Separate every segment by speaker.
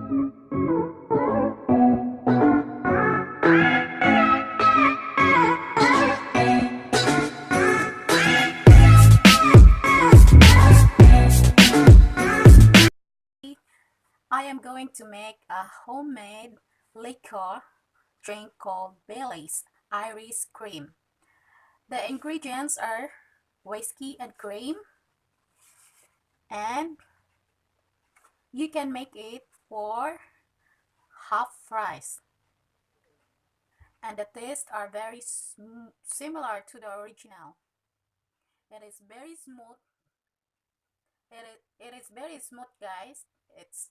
Speaker 1: I am going to make a homemade liqueur drink called Bailey's Irish Cream. The ingredients are whiskey and cream, and you can make it for half price. And the tastes are very similar to the original. It is very smooth. It is very smooth, guys. It's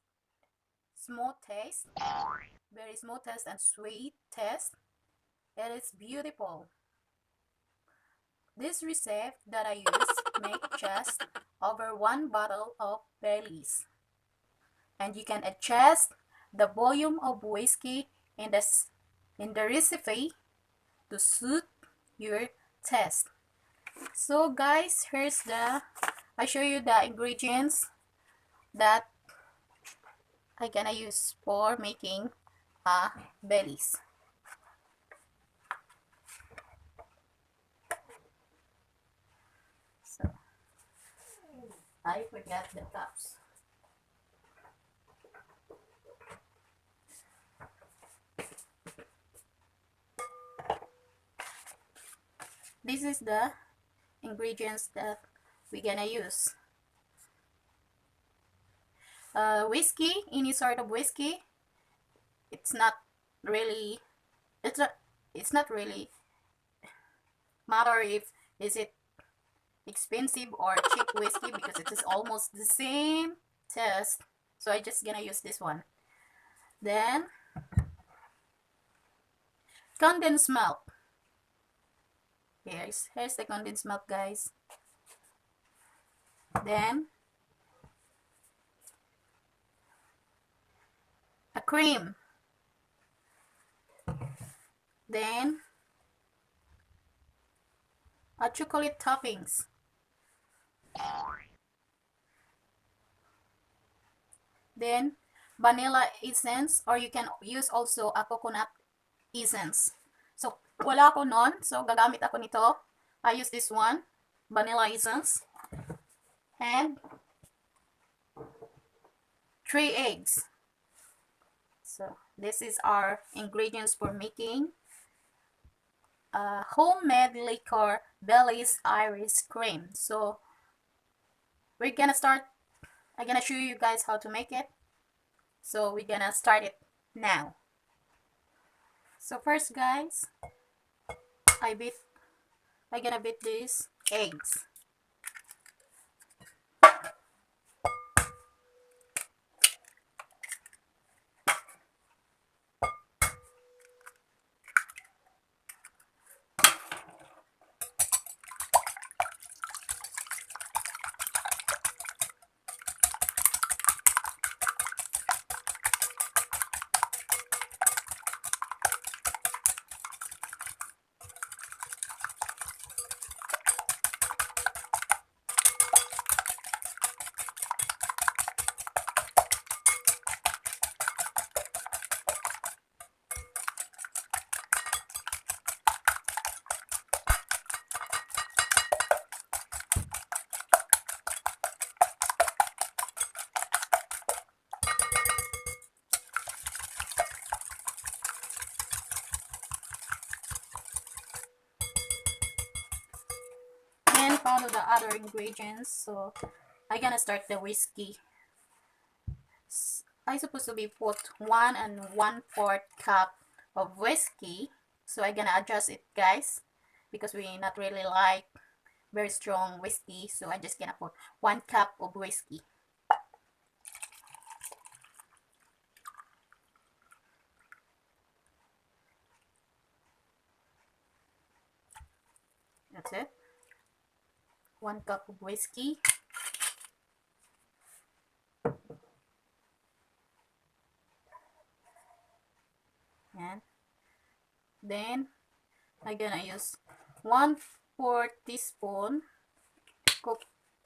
Speaker 1: smooth taste, very smooth taste and sweet taste. It is beautiful. This recipe that I use make just over 1 bottle of Bailey's, and you can adjust the volume of whiskey in the recipe to suit your taste. So guys, I show you the ingredients that I gonna use for making a Bailey's. So I forgot the cups. This is the ingredients that we're gonna use. Whiskey, any sort of whiskey. It's not really matter if is it expensive or cheap whiskey, because it is almost the same taste. So I just gonna use this one. Then condensed milk. Here's the condensed milk, guys. Then a cream. Then a chocolate toppings. Then vanilla essence, or you can use also a coconut essence. So wala ako nun, so gagamit ako nito. I use this one, vanilla essence. And 3 eggs. So this is our ingredients for making homemade liqueur Bailey's Irish Cream. So we're gonna start. I'm gonna show you guys how to make it. So we're gonna start it now. So first, guys, I gonna beat these eggs. And follow the other ingredients. So I'm gonna start the whiskey. I supposed to be put 1 and 1/4 cup of whiskey. So I'm gonna adjust it, guys, because we not really like very strong whiskey. So I'm just gonna put 1 cup of whiskey. That's it. 1 cup of whiskey. And then I'm gonna use 1/4 teaspoon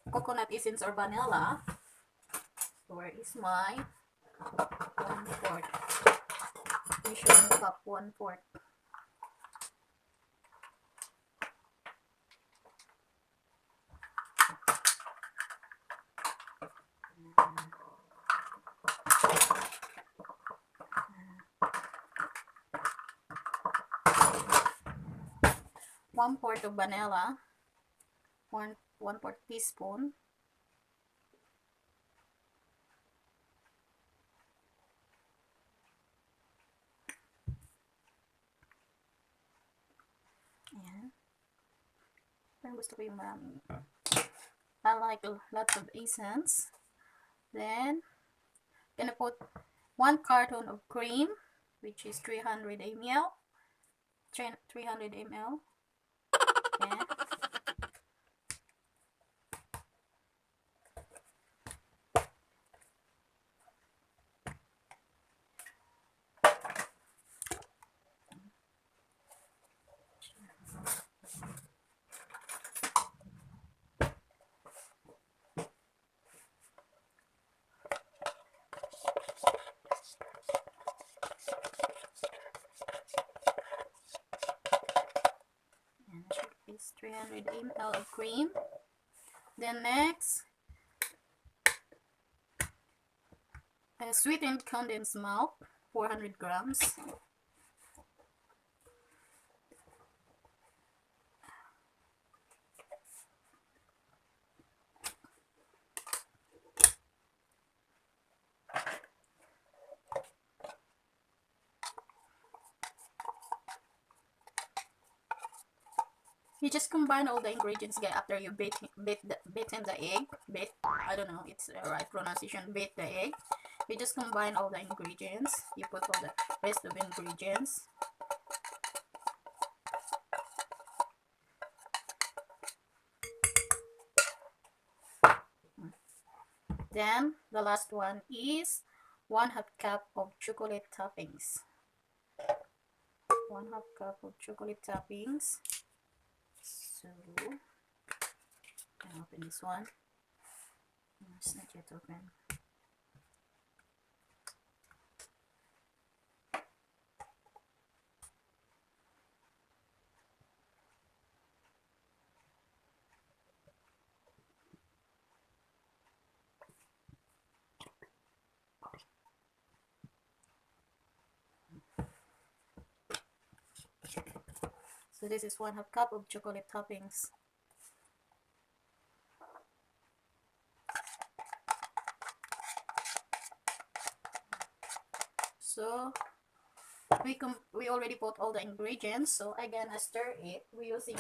Speaker 1: coconut essence or vanilla. So where is my 1/4. Measuring cup 1/4. One-fourth of vanilla, one-fourth teaspoon. Ayan. Pero gusto ko yung maraming. I like lots of essence. Then, gonna put 1 carton of cream, which is 300 ml. 300 ml. Yeah. Is 300 ml of cream. Then next, sweetened condensed milk, 400 grams. You just combine all the ingredients guys after you beaten the egg. I don't know it's the right pronunciation. Beat the egg. You just combine all the ingredients. You put all the rest of ingredients. Then the last one is 1/2 cup of chocolate toppings. 1/2 cup of chocolate toppings. So, can open this one. No, it's not yet open. So this is 1/2 cup of chocolate toppings. So we already put all the ingredients. So I'm gonna stir it. We're using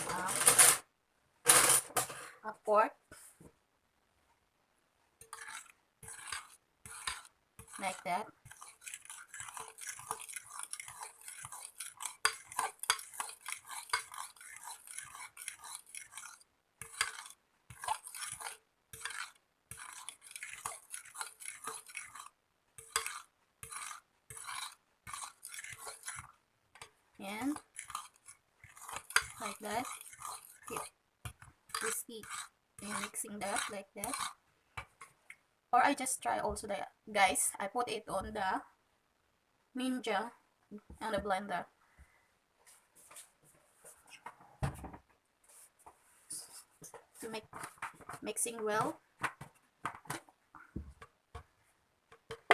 Speaker 1: a fork like that. And like that, keep whiskey and mixing that like that. Or I just try also the guys. I put it on the Ninja and the blender. To make mixing well.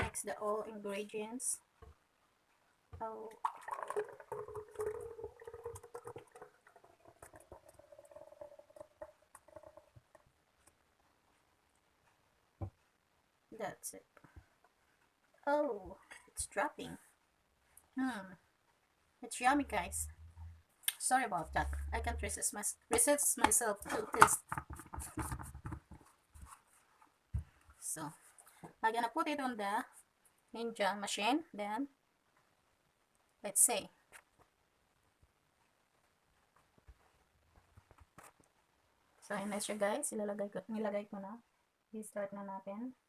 Speaker 1: Mix the all ingredients. Oh. That's it. Oh, it's dropping. It's yummy, guys. Sorry about that. I can't resist myself to taste. So, I'm gonna put it on the Ninja machine. Then, let's see. So, ayun na siya guys. Nilagay ko na. I-start na natin.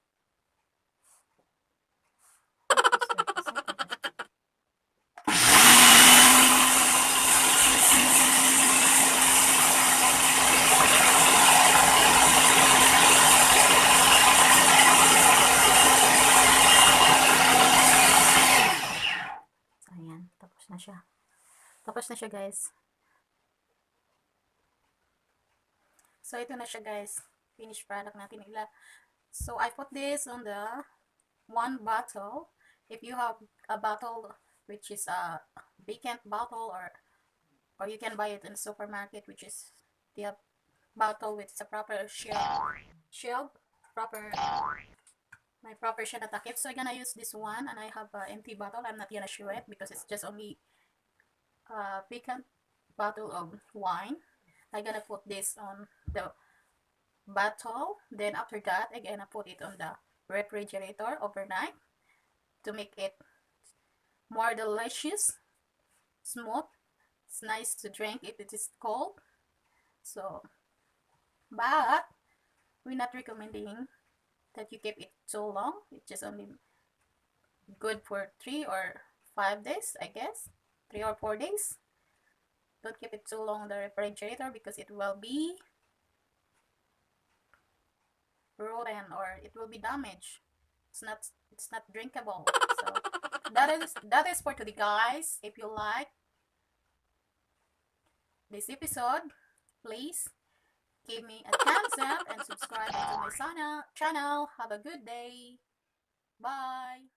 Speaker 1: na siya. Tapos na siya, guys. So, ito na siya, guys. Finished product natin. So, I put this on the one bottle. If you have a bottle which is a vacant bottle, or you can buy it in the supermarket, which is the bottle with the proper shield, proper my proper shell attack. So I'm gonna use this one, and I have an empty bottle. I'm not gonna show it because it's just only a vacant bottle of wine. I'm gonna put this on the bottle. Then after that, I'm gonna put it on the refrigerator overnight to make it more delicious, smooth. It's nice to drink if it is cold. So, but we're not recommending that you keep it so long. It's just only good for 3 or 5 days, I guess. 3 or 4 days. Don't keep it too long in the refrigerator because it will be rotten or it will be damaged. It's not drinkable. So that is for today, guys. If you like this episode, please give me a thumbs up and subscribe to my channel. Have a good day. Bye.